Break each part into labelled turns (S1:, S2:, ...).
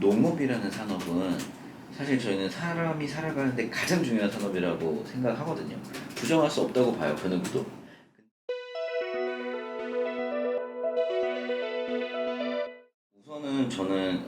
S1: 농업이라는 산업은 사실 저희는 사람이 살아가는데 가장 중요한 산업이라고 생각하거든요. 부정할 수 없다고 봐요, 그 누구도. 우선은 저는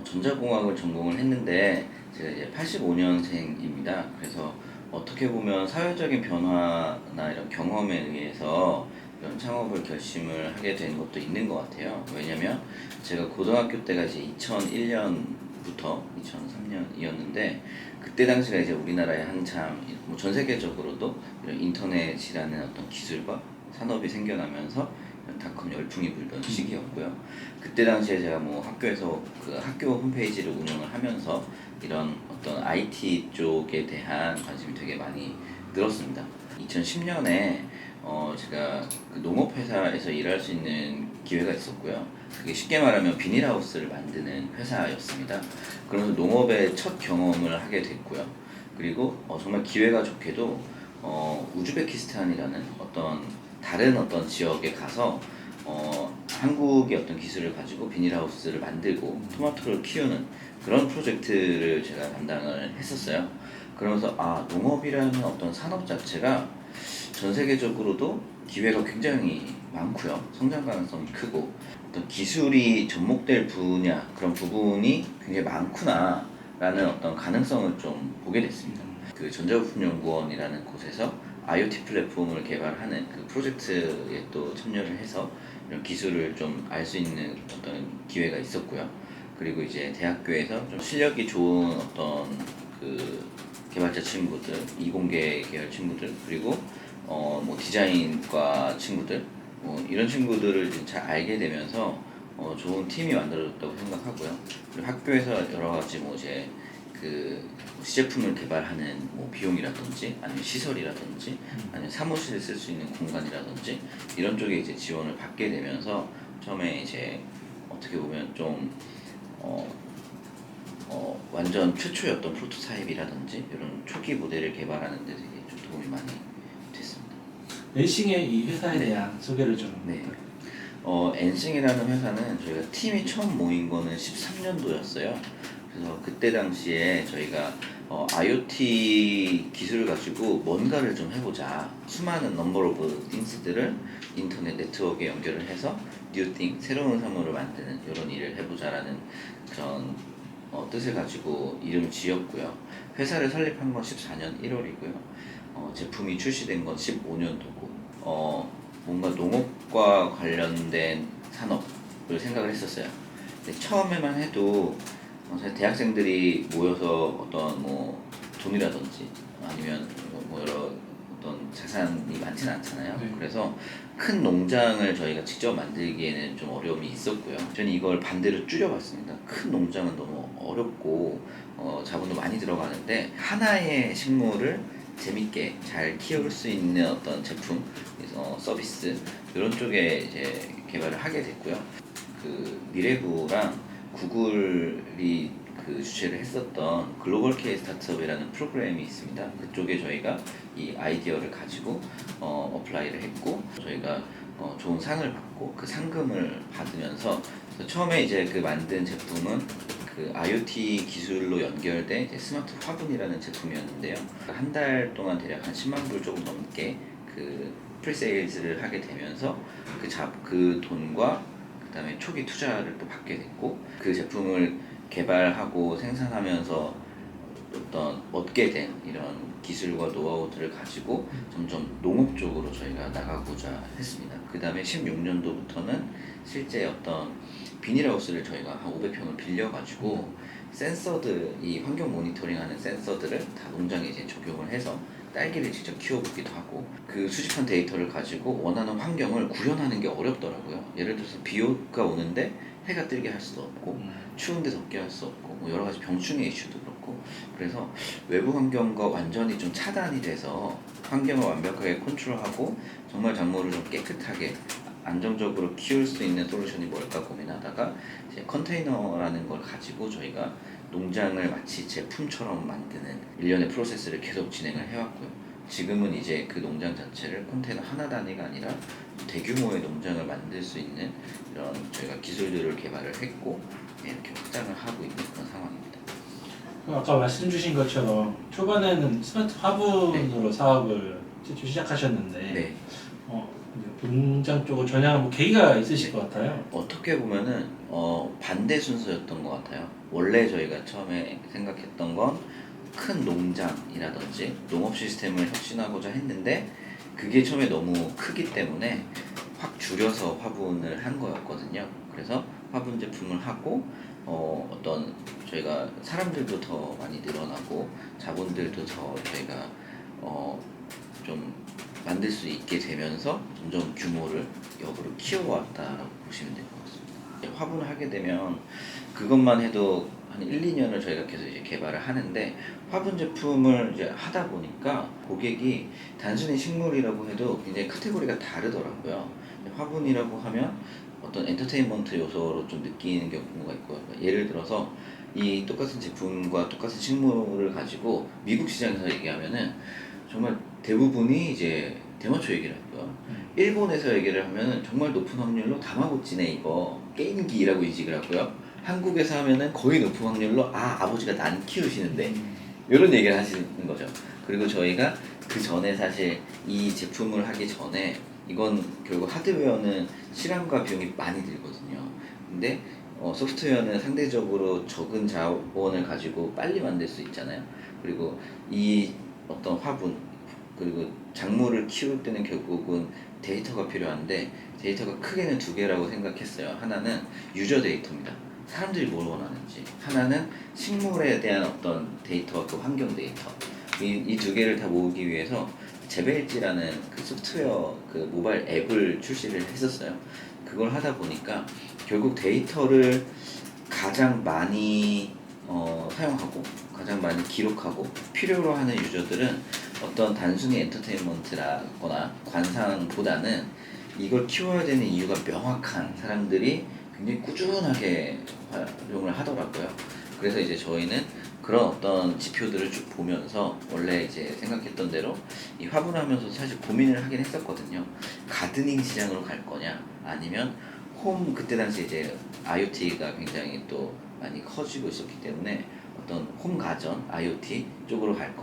S1: 전자공학을 전공을 했는데 제가 이제 85년생입니다. 그래서 어떻게 보면 사회적인 변화나 이런 경험에 의해서 이런 창업을 결심을 하게 된 것도 있는 것 같아요. 왜냐면 제가 고등학교 때가 이제 2001년부터 2003년이었는데 그때 당시가 이제 우리나라에 한참 뭐전 세계적으로도 이런 인터넷이라는 어떤 기술과 산업이 생겨나면서 닷컴 열풍이 불던 시기였고요. 그때 당시에 제가 뭐 학교에서 그 학교 홈페이지를 운영을 하면서 이런 어떤 IT 쪽에 대한 관심이 되게 많이 늘었습니다. 2010년에 제가 그 농업회사에서 일할 수 있는 기회가 있었고요. 그게 쉽게 말하면 비닐하우스를 만드는 회사였습니다. 그러면서 농업의 첫 경험을 하게 됐고요. 그리고 정말 기회가 좋게도 우즈베키스탄이라는 어떤 다른 어떤 지역에 가서 한국의 어떤 기술을 가지고 비닐하우스를 만들고 토마토를 키우는 그런 프로젝트를 제가 담당을 했었어요. 그러면서 농업이라는 어떤 산업 자체가 전 세계적으로도 기회가 굉장히 많고요. 성장 가능성이 크고 어떤 기술이 접목될 분야 그런 부분이 굉장히 많구나라는 어떤 가능성을 좀 보게 됐습니다. 그 전자부품연구원이라는 곳에서 IoT 플랫폼을 개발하는 그 프로젝트에 또 참여를 해서 이런 기술을 좀 알 수 있는 어떤 기회가 있었고요. 그리고 이제 대학교에서 좀 실력이 좋은 어떤 그 개발자 친구들, 이공계 계열 친구들, 그리고 뭐 디자인과 친구들, 뭐 이런 친구들을 이제 잘 알게 되면서 좋은 팀이 만들어졌다고 생각하고요. 그리고 학교에서 여러 가지 뭐 이제 그 시제품을 개발하는 뭐 비용이라든지 아니면 시설이라든지 아니면 사무실에 쓸 수 있는 공간이라든지 이런 쪽에 이제 지원을 받게 되면서 처음에 이제 어떻게 보면 좀 완전 최초였던 프로토타입이라든지 이런 초기 모델을 개발하는 데 되게 좀 도움이 많이 됐습니다.
S2: 렌싱의 이 회사에
S1: 네.
S2: 대한 소개를 좀.
S1: 네. 엔싱이라는 회사는 저희가 팀이 처음 모인 거는 13년도였어요. 그래서 그때 당시에 저희가 IoT 기술을 가지고 뭔가를 좀 해보자. 수많은 넘버 오브 띵스들을 인터넷 네트워크에 연결을 해서 뉴 띵, 새로운 사물을 만드는 이런 일을 해보자라는 그런 뜻을 가지고 이름을 지었고요. 회사를 설립한 건 14년 1월이고요. 제품이 출시된 건 15년도고 뭔가 농업과 관련된 산업을 생각을 했었어요. 근데 처음에만 해도 사실 대학생들이 모여서 어떤 뭐 돈이라든지 아니면 뭐 여러 어떤 자산이 많지는 않잖아요.
S2: 네.
S1: 그래서 큰 농장을 저희가 직접 만들기에는 좀 어려움이 있었고요. 저는 이걸 반대로 줄여봤습니다. 큰 농장은 너무 어렵고 자본도 많이 들어가는데 하나의 식물을 재밌게 잘 키울 수 있는 어떤 제품, 서비스 이런 쪽에 이제 개발을 하게 됐고요. 그 미래부랑 구글이 그 주최를 했었던 글로벌 K 스타트업이라는 프로그램이 있습니다. 그쪽에 저희가 이 아이디어를 가지고 어플라이를 했고 저희가 좋은 상을 받고 그 상금을 받으면서 처음에 이제 그 만든 제품은 그 IoT 기술로 연결된 이제 스마트 화분이라는 제품이었는데요. 한 달 동안 대략 한 10만 불 조금 넘게 그 프리세일즈를 하게 되면서 그 돈과 그다음에 초기 투자를 또 받게 됐고 그 제품을 개발하고 생산하면서 어떤 얻게 된 이런 기술과 노하우들을 가지고 점점 농업 쪽으로 저희가 나가고자 했습니다. 그 다음에 16년도부터는 실제 어떤 비닐하우스를 저희가 한 500평을 빌려가지고 센서들, 이 환경 모니터링하는 센서들을 다 농장에 이제 적용을 해서 딸기를 직접 키워보기도 하고 그 수집한 데이터를 가지고 원하는 환경을 구현하는 게 어렵더라고요. 예를 들어서 비가 오는데 해가 뜨게 할 수도 없고 추운데 덥게 할 수 없고 뭐 여러 가지 병충해 이슈도 그렇고 그래서 외부 환경과 완전히 좀 차단이 돼서 환경을 완벽하게 컨트롤하고 정말 작물을 좀 깨끗하게 안정적으로 키울 수 있는 솔루션이 뭘까 고민하다가 이제 컨테이너라는 걸 가지고 저희가 농장을 마치 제품처럼 만드는 일련의 프로세스를 계속 진행을 해왔고요. 지금은 이제 그 농장 자체를 컨테이너 하나 단위가 아니라 대규모의 농장을 만들 수 있는 이런 저희가 기술들을 개발을 했고 이렇게 확장을 하고 있는 그런 상황입니다.
S2: 아까 말씀 주신 것처럼 초반에는 스마트 화분으로 사업을 최초 시작하셨는데
S1: 네.
S2: 이제 농장 쪽을 전향한 뭐 계기가 있으실 것 같아요.
S1: 어떻게 보면은 반대 순서였던 것 같아요. 원래 저희가 처음에 생각했던 건 큰 농장이라든지 농업 시스템을 혁신하고자 했는데 그게 처음에 너무 크기 때문에 확 줄여서 화분을 한 거였거든요. 그래서 화분 제품을 하고 어떤 저희가 사람들도 더 많이 늘어나고 자본들도 더 저희가 좀 만들 수 있게 되면서 점점 규모를 역으로 키워왔다라고 보시면 될 것 같습니다. 화분을 하게 되면 그것만 해도 한 1, 2년을 저희가 계속 이제 개발을 하는데 화분 제품을 이제 하다 보니까 고객이 단순히 식물이라고 해도 굉장히 카테고리가 다르더라고요. 화분이라고 하면 어떤 엔터테인먼트 요소로 좀 느끼는 경우가 있고요. 예를 들어서 이 똑같은 제품과 똑같은 식물을 가지고 미국 시장에서 얘기하면은 정말 대부분이 이제 대마초 얘기를 하고요. 일본에서 얘기를 하면은 정말 높은 확률로 다마고찌네 이거 게임기라고 인식을 하고요. 한국에서 하면은 거의 높은 확률로 아버지가 난 키우시는데 이런 얘기를 하시는 거죠. 그리고 저희가 그 전에 사실 이 제품을 하기 전에 이건 결국 하드웨어는 시간과 비용이 많이 들거든요. 근데 소프트웨어는 상대적으로 적은 자원을 가지고 빨리 만들 수 있잖아요. 그리고 이 어떤 화분 그리고 작물을 키울 때는 결국은 데이터가 필요한데 데이터가 크게는 두 개라고 생각했어요. 하나는 유저 데이터입니다. 사람들이 뭘 원하는지. 하나는 식물에 대한 어떤 데이터와 그 환경 데이터. 이 두 개를 다 모으기 위해서 제베일지라는 그 소프트웨어 그 모바일 앱을 출시를 했었어요. 그걸 하다 보니까 결국 데이터를 가장 많이 사용하고 가장 많이 기록하고 필요로 하는 유저들은 어떤 단순히 엔터테인먼트라거나 관상보다는 이걸 키워야 되는 이유가 명확한 사람들이 굉장히 꾸준하게 활용을 하더라고요. 그래서 이제 저희는 그런 어떤 지표들을 쭉 보면서 원래 이제 생각했던 대로 이 화분하면서 사실 고민을 하긴 했었거든요. 가드닝 시장으로 갈 거냐 아니면 홈 그때 당시 이제 IoT가 굉장히 또 많이 커지고 있었기 때문에 어떤 홈 가전 IoT 쪽으로 갈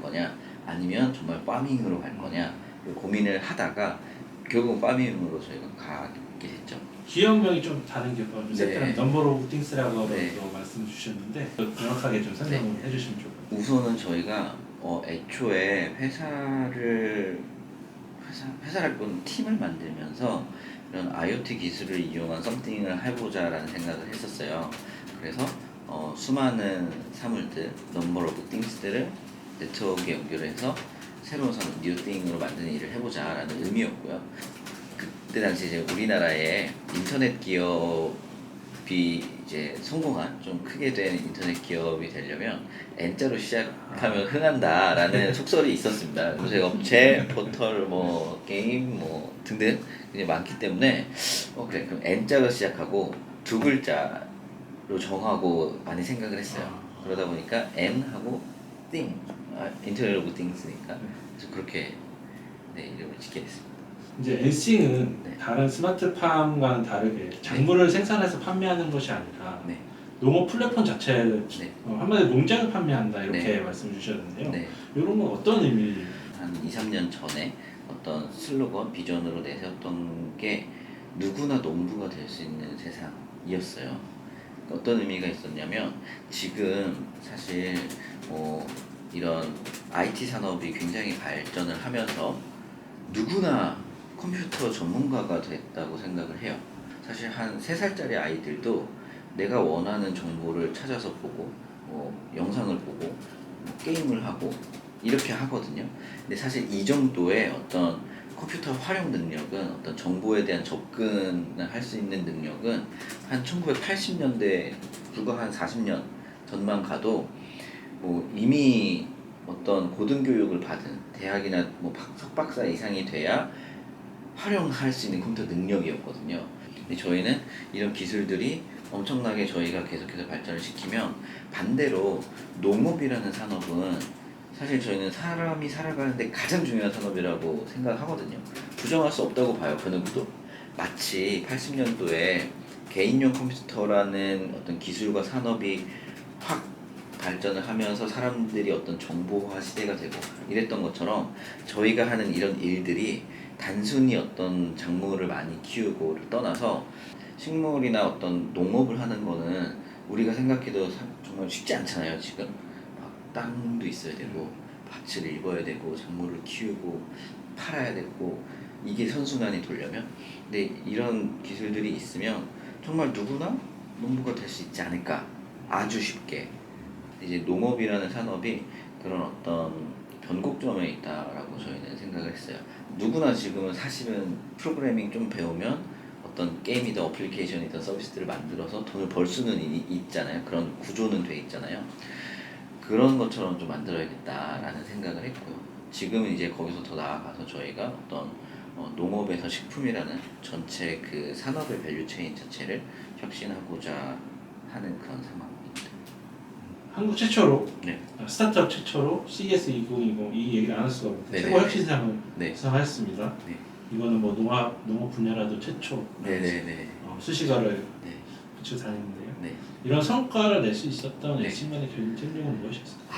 S1: 거냐 아니면 정말 파밍으로 갈 거냐 고민을 하다가 결국 파밍으로 저희가 가게 됐죠.
S2: 기업명이 좀 다른 게 뭐,
S1: 네.
S2: 넘버 오브 띵스라고
S1: 네.
S2: 말씀 주셨는데 명확하게 좀 설명을 해주시면 좋을 것 같아요.
S1: 우선은 저희가 애초에 회사랄 팀을 만들면서 이런 IoT 기술을 이용한 썸띵을 해보자라는 생각을 했었어요. 그래서 수많은 사물들, 넘버 오브 띵스들을 네트워크에 연결해서 새로운 사물, 뉴띵으로 만드는 일을 해보자라는 의미였고요. 그때 당시 이제 우리나라에 인터넷 기업이 이제 성공한 좀 크게 된 인터넷 기업이 되려면 N자로 시작하면 흥한다라는 속설이 있었습니다. 그래서 제가 업체, 포털, 뭐 게임, 뭐 등등 굉장히 많기 때문에 그래 그럼 N자로 시작하고 두 글자로 정하고 많이 생각을 했어요. 그러다 보니까 N하고 띵, 인터넷 오브 띵스니까 그래서 그렇게 이름을 짓게 됐습니다.
S2: 이제 엔싱은
S1: 네.
S2: 다른 스마트팜과는 다르게 작물을 생산해서 판매하는 것이 아니라
S1: 네.
S2: 농업 플랫폼 자체를
S1: 네.
S2: 한마디로 농장을 판매한다 이렇게
S1: 네.
S2: 말씀 주셨는데요.
S1: 네.
S2: 이런 건 어떤 의미?
S1: 한 2, 3년 전에 어떤 슬로건, 비전으로 내세웠던 게 누구나 농부가 될 수 있는 세상이었어요. 어떤 의미가 있었냐면 지금 사실 이런 IT 산업이 굉장히 발전을 하면서 누구나 컴퓨터 전문가가 됐다고 생각을 해요. 사실 한 3살짜리 아이들도 내가 원하는 정보를 찾아서 보고 영상을 보고 게임을 하고 이렇게 하거든요. 근데 사실 이 정도의 어떤 컴퓨터 활용 능력은 어떤 정보에 대한 접근을 할 수 있는 능력은 한 1980년대 불과 한 40년 전만 가도 이미 어떤 고등교육을 받은 대학이나 석박사 이상이 돼야 활용할 수 있는 컴퓨터 능력이었거든요. 근데 저희는 이런 기술들이 엄청나게 저희가 계속해서 발전을 시키면 반대로 농업이라는 산업은 사실 저희는 사람이 살아가는데 가장 중요한 산업이라고 생각하거든요. 부정할 수 없다고 봐요, 그 누구도. 마치 80년도에 개인용 컴퓨터라는 어떤 기술과 산업이 확 발전을 하면서 사람들이 어떤 정보화 시대가 되고 이랬던 것처럼 저희가 하는 이런 일들이 단순히 어떤 작물을 많이 키우고를 떠나서 식물이나 어떤 농업을 하는 거는 우리가 생각해도 정말 쉽지 않잖아요, 지금. 막 땅도 있어야 되고 밭을 읽어야 되고 작물을 키우고 팔아야 되고 이게 선순환이 돌려면. 근데 이런 기술들이 있으면 정말 누구나 농부가 될 수 있지 않을까, 아주 쉽게. 이제 농업이라는 산업이 그런 어떤 변곡점에 있다라고 저희는 생각을 했어요. 누구나 지금은 사실은 프로그래밍 좀 배우면 어떤 게임이든 어플리케이션이든 서비스들을 만들어서 돈을 벌 수는 있잖아요. 그런 구조는 돼 있잖아요. 그런 것처럼 좀 만들어야겠다라는 생각을 했고요. 지금은 이제 거기서 더 나아가서 저희가 어떤 농업에서 식품이라는 전체 그 산업의 밸류체인 자체를 혁신하고자 하는 그런 상황입니다.
S2: 한국 최초로
S1: 네.
S2: 스타트업 최초로 CES 2020 이 얘기를 안 할 수가 없고
S1: 네네.
S2: 최고 혁신상을
S1: 네.
S2: 수상하였습니다.
S1: 네.
S2: 이거는 뭐 농업 분야라도 최초
S1: 네네네.
S2: 수식어를
S1: 네.
S2: 붙여 다니는데요.
S1: 네.
S2: 이런 성과를 낼 수 있었던
S1: 네.
S2: 애칭만의 결정력은 무엇이었을까요?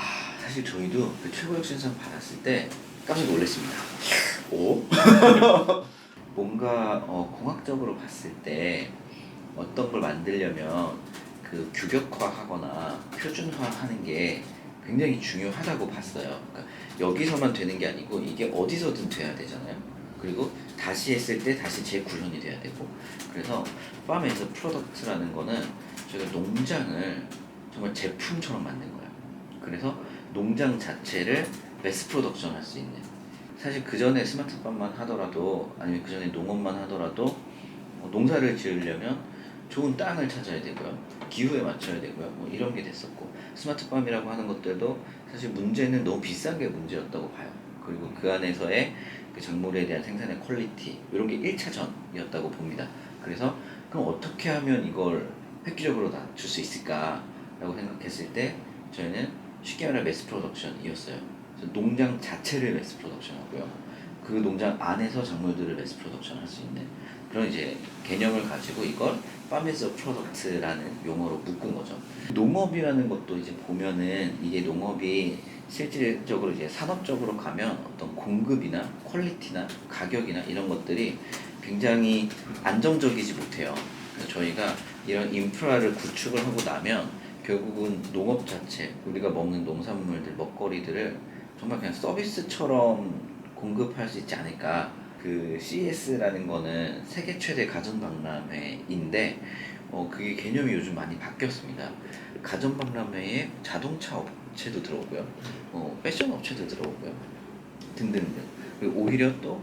S1: 사실 저희도 그 최고 혁신상 받았을 때 깜짝 놀랐습니다. 오? 뭔가 공학적으로 봤을 때 어떤 걸 만들려면 그 규격화하거나 표준화하는 게 굉장히 중요하다고 봤어요. 그러니까 여기서만 되는 게 아니고 이게 어디서든 돼야 되잖아요. 그리고 다시 했을 때 다시 재구현이 돼야 되고. 그래서 팜에서 프로덕트라는 거는 저희가 농장을 정말 제품처럼 만든 거예요. 그래서 농장 자체를 매스 프로덕션 할 수 있는, 사실 그 전에 스마트팜만 하더라도 아니면 그 전에 농업만 하더라도 농사를 지으려면 좋은 땅을 찾아야 되고요, 기후에 맞춰야 되고요, 뭐 이런 게 됐었고, 스마트팜이라고 하는 것들도 사실 문제는 너무 비싼 게 문제였다고 봐요. 그리고 그 안에서의 그 작물에 대한 생산의 퀄리티 이런 게 1차전이었다고 봅니다. 그래서 그럼 어떻게 하면 이걸 획기적으로 낮출 수 있을까라고 생각했을 때 저희는 쉽게 말해 매스 프로덕션이었어요. 그래서 농장 자체를 매스 프로덕션하고요, 그 농장 안에서 작물들을 매스 프로덕션 할 수 있는 그런 이제 개념을 가지고 이걸 파메스 프로덕트라는 용어로 묶은 거죠. 농업이라는 것도 이제 보면은 이게 농업이 실질적으로 이제 산업적으로 가면 어떤 공급이나 퀄리티나 가격이나 이런 것들이 굉장히 안정적이지 못해요. 그래서 저희가 이런 인프라를 구축을 하고 나면 결국은 농업 자체, 우리가 먹는 농산물들, 먹거리들을 정말 그냥 서비스처럼 공급할 수 있지 않을까. 그 CES라는 거는 세계 최대 가전박람회인데 그게 개념이 요즘 많이 바뀌었습니다. 가전박람회에 자동차 업체도 들어오고요, 패션 업체도 들어오고요, 등등등. 그리고 오히려 또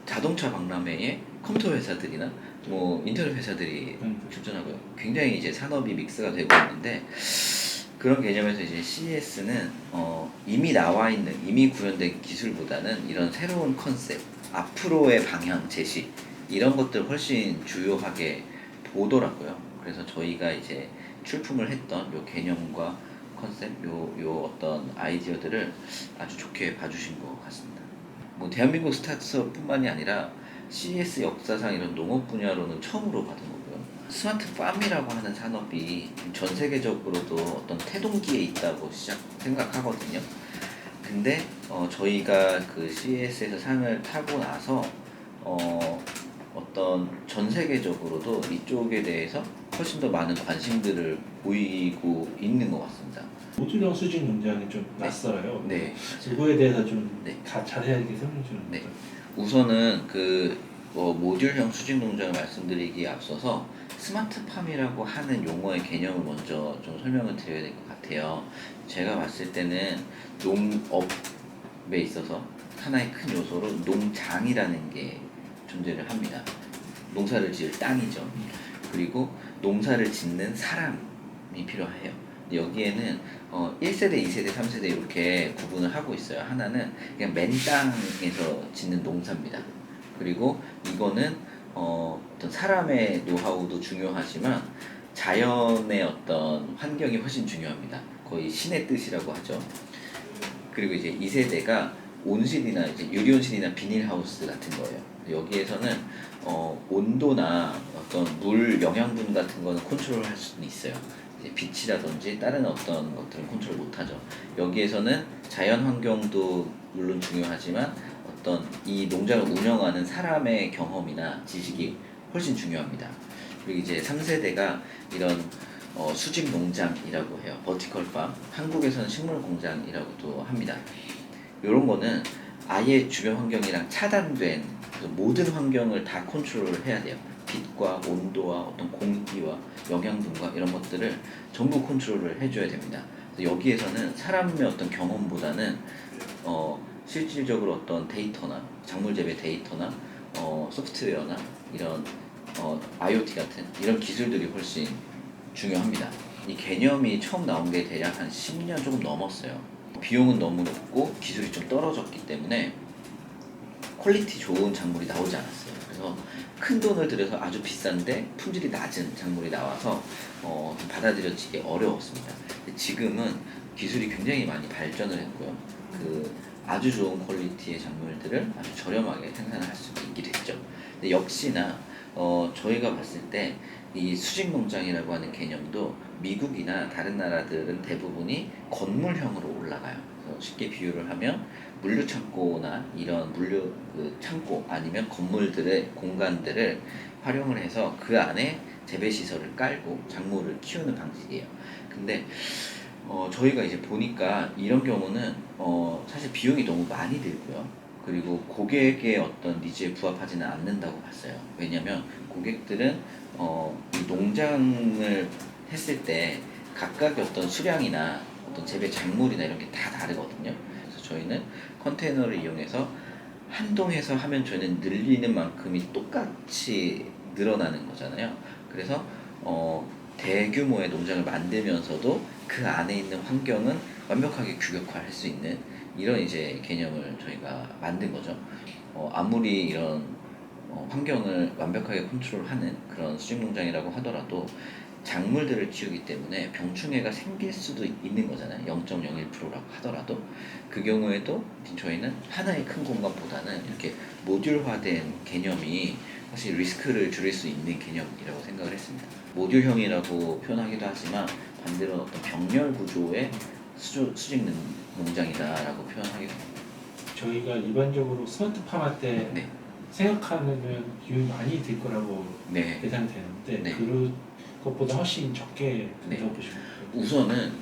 S1: 자동차 박람회에 컴퓨터 회사들이나 뭐 인터넷 회사들이 출전하고요. 굉장히 이제 산업이 믹스가 되고 있는데, 그런 개념에서 이제 CES는 이미 나와 있는, 이미 구현된 기술보다는 이런 새로운 컨셉, 앞으로의 방향 제시, 이런 것들 훨씬 주요하게 보더라고요. 그래서 저희가 이제 출품을 했던 요 개념과 컨셉, 요 어떤 아이디어들을 아주 좋게 봐주신 것 같습니다. 뭐 대한민국 스타트업뿐만이 아니라 CES 역사상 이런 농업 분야로는 처음으로 받은 거고요. 스마트팜이라고 하는 산업이 전 세계적으로도 어떤 태동기에 있다고 생각하거든요. 근데 저희가 그 CES에서 상을 타고 나서 어떤 전 세계적으로도 이쪽에 대해서 훨씬 더 많은 관심들을 보이고 있는 것 같습니다.
S2: 모듈형 수직 농장이 좀 낯설어요.
S1: 네.
S2: 그거에 대해서 좀
S1: 네.
S2: 자세하게 설명 좀.
S1: 네. 우선은 그 모듈형 수직 농장을 말씀드리기에 앞서서 스마트팜이라고 하는 용어의 개념을 먼저 좀 설명을 드려야 될 것 같아요. 제가 봤을 때는 농업에 있어서 하나의 큰 요소로 농장이라는 게 존재를 합니다. 농사를 지을 땅이죠. 그리고 농사를 짓는 사람이 필요해요. 여기에는 1세대, 2세대, 3세대 이렇게 구분을 하고 있어요. 하나는 그냥 맨 땅에서 짓는 농사입니다. 그리고 이거는 어떤 사람의 노하우도 중요하지만 자연의 어떤 환경이 훨씬 중요합니다. 거의 신의 뜻이라고 하죠. 그리고 이제 2세대가 온실이나 이제 유리온실이나 비닐하우스 같은 거예요. 여기에서는 온도나 어떤 물 영양분 같은 거는 컨트롤할 수는 있어요. 이제 빛이라든지 다른 어떤 것들은 컨트롤 못하죠. 여기에서는 자연 환경도 물론 중요하지만 어떤 이 농장을 운영하는 사람의 경험이나 지식이 훨씬 중요합니다. 그리고 이제 3세대가 이런 수직 농장이라고 해요. 버티컬팜. 한국에서는 식물 공장이라고도 합니다. 이런 거는 아예 주변 환경이랑 차단된 그 모든 환경을 다 컨트롤을 해야 돼요. 빛과 온도와 어떤 공기와 영양분과 이런 것들을 전부 컨트롤을 해줘야 됩니다. 그래서 여기에서는 사람의 어떤 경험보다는 실질적으로 어떤 데이터나 작물 재배 데이터나 소프트웨어나 이런 IoT 같은 이런 기술들이 훨씬 중요합니다. 이 개념이 처음 나온 게 대략 한 10년 조금 넘었어요. 비용은 너무 높고 기술이 좀 떨어졌기 때문에 퀄리티 좋은 작물이 나오지 않았어요. 그래서 큰 돈을 들여서 아주 비싼데 품질이 낮은 작물이 나와서 좀 받아들여지기 어려웠습니다. 근데 지금은 기술이 굉장히 많이 발전을 했고요. 그 아주 좋은 퀄리티의 작물들을 아주 저렴하게 생산할 수 있게 됐죠. 근데 역시나 저희가 봤을 때 이 수직 농장이라고 하는 개념도 미국이나 다른 나라들은 대부분이 건물형으로 올라가요. 그래서 쉽게 비유를 하면 물류 창고나 이런 물류 그 창고 아니면 건물들의 공간들을 활용을 해서 그 안에 재배 시설을 깔고 작물을 키우는 방식이에요. 근데 저희가 이제 보니까 이런 경우는 사실 비용이 너무 많이 들고요. 그리고 고객의 어떤 니즈에 부합하지는 않는다고 봤어요. 왜냐면 고객들은 이 농장을 했을 때 각각의 어떤 수량이나 어떤 재배 작물이나 이런 게 다 다르거든요. 그래서 저희는 컨테이너를 이용해서 한동해서 하면 저희는 늘리는 만큼이 똑같이 늘어나는 거잖아요. 그래서 대규모의 농장을 만들면서도 그 안에 있는 환경은 완벽하게 규격화할 수 있는 이런 이제 개념을 저희가 만든 거죠. 아무리 이런 환경을 완벽하게 컨트롤하는 그런 수직 농장이라고 하더라도 작물들을 키우기 때문에 병충해가 생길 수도 있는 거잖아요. 0.01%라고 하더라도 그 경우에도 저희는 하나의 큰 공간보다는 이렇게 모듈화된 개념이 사실 리스크를 줄일 수 있는 개념이라고 생각을 했습니다. 모듈형이라고 표현하기도 하지만 반대로 어떤 병렬 구조의 수직 농장이다라고 표현하기도 합니다.
S2: 저희가 일반적으로 스마트팜 할 때
S1: 네.
S2: 생각하면 비용이 많이 들 거라고
S1: 네.
S2: 예상이 되는데
S1: 네.
S2: 그것보다 훨씬 적게
S1: 네.
S2: 든다고 보시면 돼요.
S1: 우선은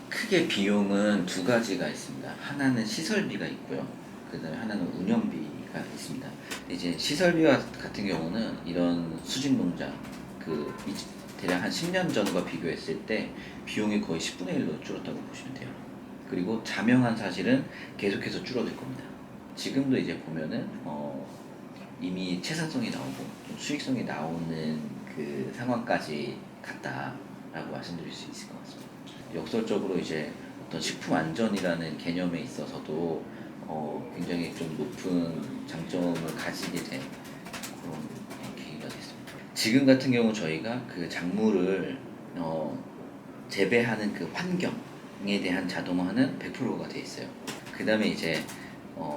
S1: 크게 비용은 두 가지가 있습니다. 하나는 시설비가 있고요. 그다음에 하나는 운영비가 있습니다. 이제 시설비 같은 경우는 이런 수직 농장 대략 한 10년 전과 비교했을 때 비용이 거의 10분의 1로 줄었다고 보시면 돼요. 그리고 자명한 사실은 계속해서 줄어들 겁니다. 지금도 이제 보면은 이미 채산성이 나오고 좀 수익성이 나오는 그 상황까지 갔다라고 말씀드릴 수 있을 것 같습니다. 역설적으로 이제 어떤 식품 안전이라는 개념에 있어서도 굉장히 좀 높은 장점을 가지게 된 그런 계기가 됐습니다. 지금 같은 경우 저희가 그 작물을 재배하는 그 환경에 대한 자동화는 100%가 돼 있어요. 그 다음에 이제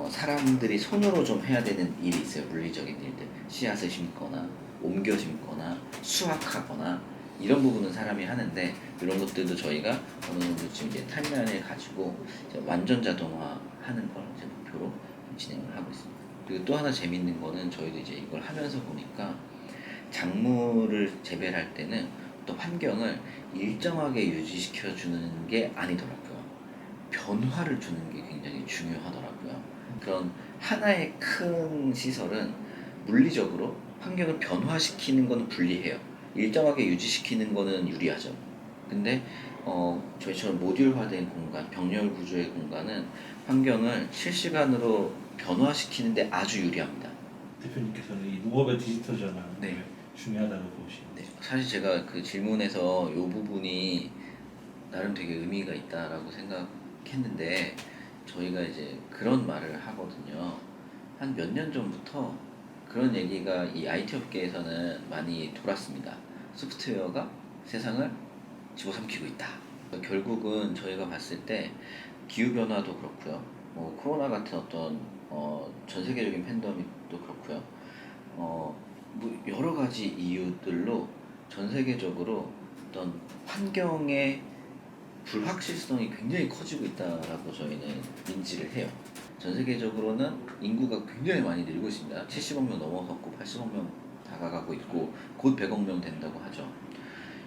S1: 사람들이 손으로 좀 해야 되는 일이 있어요. 물리적인 일들. 씨앗을 심거나 옮겨 심거나 수확하거나 이런 부분은 사람이 하는데 이런 것들도 저희가 어느 정도 지금 이제 타임라인을 가지고 이제 완전 자동화하는 걸 이제 목표로 진행을 하고 있습니다. 그리고 또 하나 재밌는 거는 저희도 이제 이걸 하면서 보니까 작물을 재배할 때는 또 환경을 일정하게 유지시켜 주는 게 아니더라고요. 변화를 주는 게 굉장히 중요하더라고요. 그런 하나의 큰 시설은 물리적으로 환경을 변화시키는 건 불리해요. 일정하게 유지시키는 거는 유리하죠. 근데 저희처럼 모듈화된 공간, 병렬 구조의 공간은 환경을 실시간으로 변화시키는데 아주 유리합니다.
S2: 대표님께서는 이 농업의 디지털 전환
S1: 네.
S2: 중요하다고 보시는데
S1: 네. 사실 제가 그 질문에서 이 부분이 나름 되게 의미가 있다라고 생각했는데 저희가 이제 그런 말을 하거든요. 한 몇 년 전부터 그런 얘기가 이 IT 업계에서는 많이 돌았습니다. 소프트웨어가 세상을 집어삼키고 있다. 결국은 저희가 봤을 때 기후 변화도 그렇고요. 코로나 같은 어떤 전 세계적인 팬데믹도 그렇고요. 뭐 여러 가지 이유들로 전 세계적으로 어떤 환경의 불확실성이 굉장히 커지고 있다라고 저희는 인지를 해요. 전 세계적으로는 인구가 굉장히 많이 늘고 있습니다. 70억 명 넘어섰고 80억 명 다가가고 있고 곧 100억 명 된다고 하죠.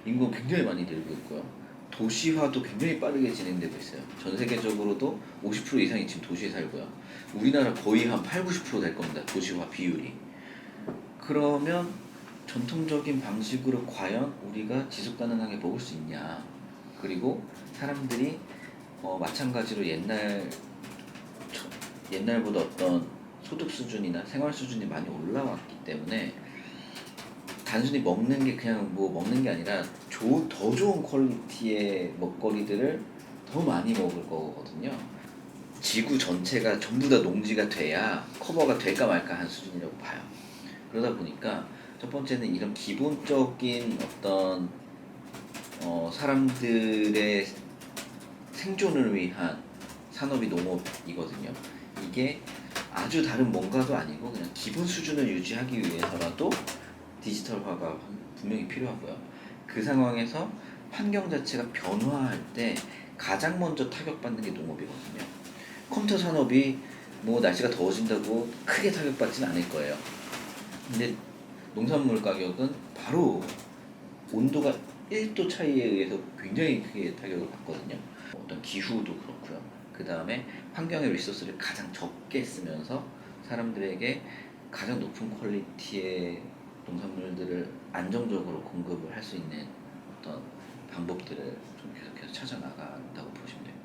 S1: 인구가 굉장히 많이 늘고 있고요. 도시화도 굉장히 빠르게 진행되고 있어요. 전 세계적으로도 50% 이상이 지금 도시에 살고요. 우리나라 거의 한 8, 90%될 겁니다. 도시화 비율이. 그러면 전통적인 방식으로 과연 우리가 지속 가능하게 먹을 수 있냐? 그리고 사람들이 마찬가지로 옛날보다 어떤 소득 수준이나 생활 수준이 많이 올라왔기 때문에 단순히 먹는 게 그냥 뭐 먹는 게 아니라 더 좋은 퀄리티의 먹거리들을 더 많이 먹을 거거든요. 지구 전체가 전부 다 농지가 돼야 커버가 될까 말까 한 수준이라고 봐요. 그러다 보니까 첫 번째는 이런 기본적인 어떤 사람들의 생존을 위한 산업이 농업이거든요. 이게 아주 다른 뭔가도 아니고 그냥 기본 수준을 유지하기 위해서라도 디지털화가 분명히 필요하고요. 그 상황에서 환경 자체가 변화할 때 가장 먼저 타격받는 게 농업이거든요. 컴퓨터 산업이 뭐 날씨가 더워진다고 크게 타격받지는 않을 거예요. 근데 농산물 가격은 바로 온도가 1도 차이에 의해서 굉장히 크게 타격을 받거든요. 어떤 기후도 그렇고요. 그 다음에 환경의 리소스를 가장 적게 쓰면서 사람들에게 가장 높은 퀄리티의 농산물들을 안정적으로 공급을 할 수 있는 어떤 방법들을 좀 계속해서 찾아 나간다고 보시면 됩니다.